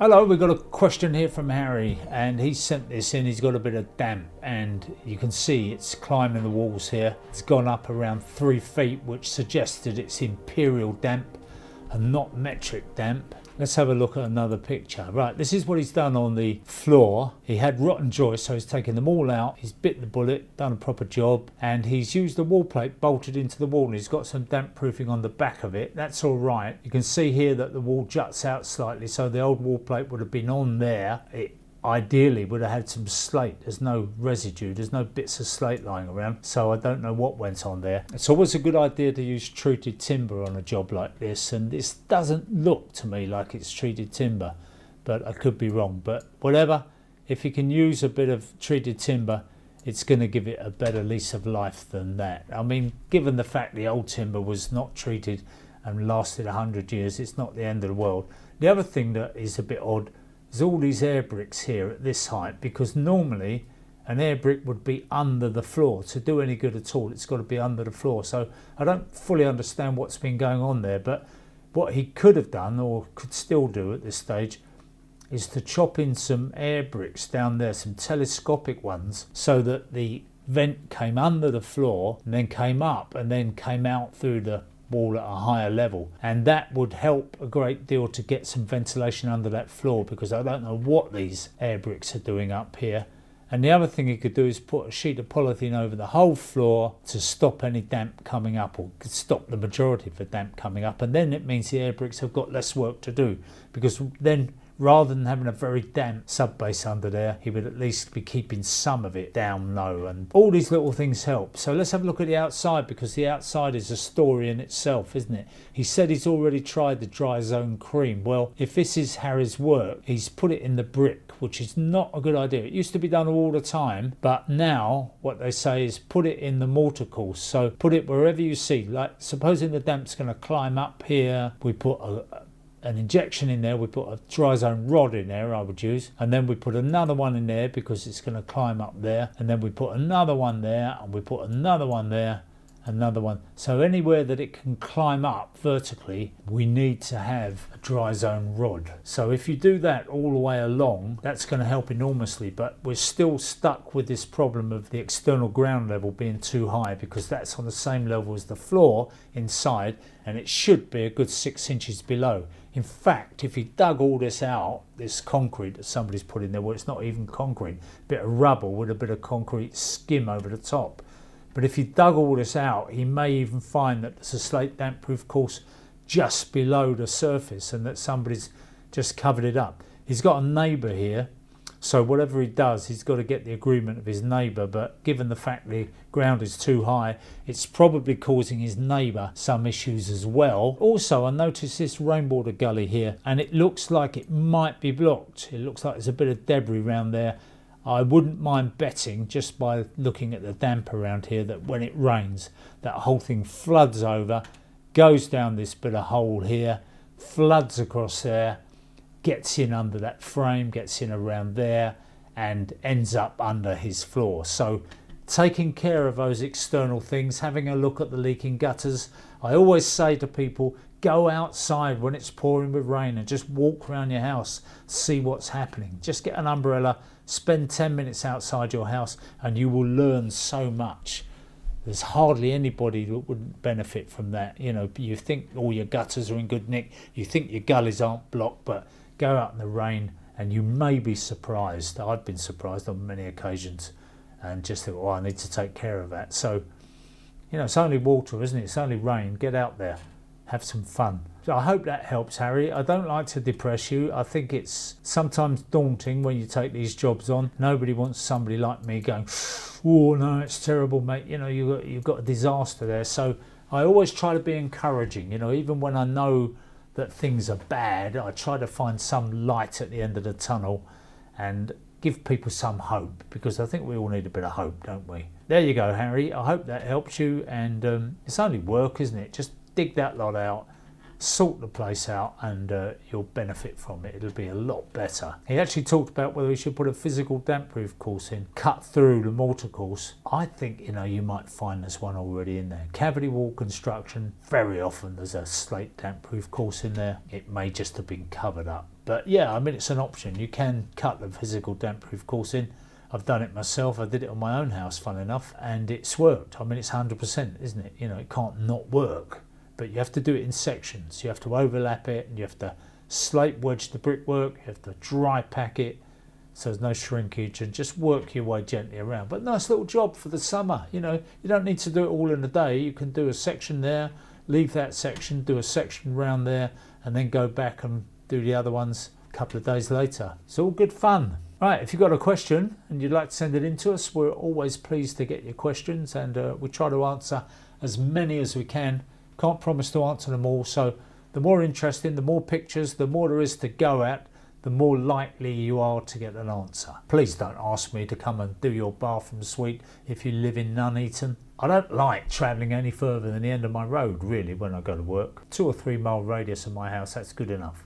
Hello, we've got a question here from Harry, and he sent this in. He's got a bit of damp, and you can see it's climbing the walls here. It's gone up around 3 feet, which suggested it's imperial damp and not metric damp. Let's have a look at another picture. Right, this is what he's done on the floor. He had rotten joists, so he's taken them all out. He's bit the bullet, done a proper job, and he's used the wall plate bolted into the wall, and he's got some damp proofing on the back of it. That's all right. You can see here that the wall juts out slightly, so the old wall plate would have been on there. It ideally would have had some slate. There's no residue, there's no bits of slate lying around, so I don't know what went on there. It's always a good idea to use treated timber on a job like this, and this doesn't look to me like it's treated timber, but I could be wrong. But whatever, if you can use a bit of treated timber, it's going to give it a better lease of life than that. I mean, given the fact the old timber was not treated and lasted 100 years, it's not the end of the world. The other thing that is a bit odd, there's all these air bricks here at this height, because normally an air brick would be under the floor. To do any good at all, it's got to be under the floor. So I don't fully understand what's been going on there, but what he could have done, or could still do at this stage, is to chop in some air bricks down there, some telescopic ones, so that the vent came under the floor and then came up and then came out through the wall at a higher level, and that would help a great deal to get some ventilation under that floor, because I don't know what these air bricks are doing up here. And the other thing you could do is put a sheet of polythene over the whole floor to stop any damp coming up, or stop the majority of the damp coming up, and then it means the air bricks have got less work to do, because then rather than having a very damp subbase under there, he would at least be keeping some of it down low, and all these little things help. So let's have a look at the outside, because the outside is a story in itself, isn't it? He said he's already tried the dry zone cream. Well, if this is Harry's work, he's put it in the brick, which is not a good idea. It used to be done all the time, but now what they say is put it in the mortar course. So put it wherever you see, like supposing the damp's going to climb up here, we put an injection in there, we put a dry zone rod in there, I would use, and then we put another one in there because it's going to climb up there, and then we put another one there, and we put another one there, another one. So anywhere that it can climb up vertically, we need to have a dry zone rod. So if you do that all the way along, that's going to help enormously. But we're still stuck with this problem of the external ground level being too high, because that's on the same level as the floor inside, and it should be a good 6 inches below. In fact, if you dug all this out, this concrete that somebody's put in there, well, it's not even concrete, a bit of rubble with a bit of concrete skim over the top. But if you dug all this out, he may even find that there's a slate damp proof course just below the surface, and that somebody's just covered it up. He's got a neighbour here, so whatever he does, he's got to get the agreement of his neighbour, but given the fact the ground is too high, it's probably causing his neighbour some issues as well. Also, I noticed this rainwater gully here, and it looks like it might be blocked. It looks like there's a bit of debris around there. I wouldn't mind betting, just by looking at the damp around here, that when it rains, that whole thing floods over, goes down this bit of hole here, floods across there, gets in under that frame, gets in around there, and ends up under his floor. So taking care of those external things, having a look at the leaking gutters. I always say to people, go outside when it's pouring with rain and just walk around your house, see what's happening. Just get an umbrella, spend 10 minutes outside your house, and you will learn so much. There's hardly anybody that wouldn't benefit from that. You know, you think all your gutters are in good nick, you think your gullies aren't blocked, but go out in the rain and you may be surprised. I've been surprised on many occasions, and just think, oh, I need to take care of that. So, you know, it's only water, isn't it? It's only rain. Get out there, have some fun. So I hope that helps, Harry. I don't like to depress you. I think it's sometimes daunting when you take these jobs on. Nobody wants somebody like me going, oh no, it's terrible, mate. You know, you've got a disaster there. So I always try to be encouraging. You know, even when I know that things are bad, I try to find some light at the end of the tunnel and give people some hope, because I think we all need a bit of hope, don't we? There you go, Harry. I hope that helps you. And it's only work, isn't it? Just dig that lot out, sort the place out, and you'll benefit from it. It'll be a lot better. He actually talked about whether we should put a physical damp proof course in, cut through the mortar course. I think, you know, you might find there's one already in there. Cavity wall construction, very often there's a slate damp proof course in there. It may just have been covered up. But yeah, I mean, it's an option. You can cut the physical damp proof course in. I've done it myself. I did it on my own house, fun enough, and it's worked. I mean, it's 100%, isn't it? You know, it can't not work. But you have to do it in sections. You have to overlap it, and you have to slate wedge the brickwork. You have to dry pack it so there's no shrinkage, and just work your way gently around. But nice little job for the summer. You know, you don't need to do it all in a day. You can do a section there, leave that section, do a section round there, and then go back and do the other ones a couple of days later. It's all good fun. Right, if you've got a question and you'd like to send it in to us, we're always pleased to get your questions, and we try to answer as many as we can. Can't promise to answer them all, so the more interesting, the more pictures, the more there is to go at, the more likely you are to get an answer. Please don't ask me to come and do your bathroom suite if you live in Nuneaton. I don't like travelling any further than the end of my road, really, when I go to work. 2 or 3 mile radius of my house, that's good enough.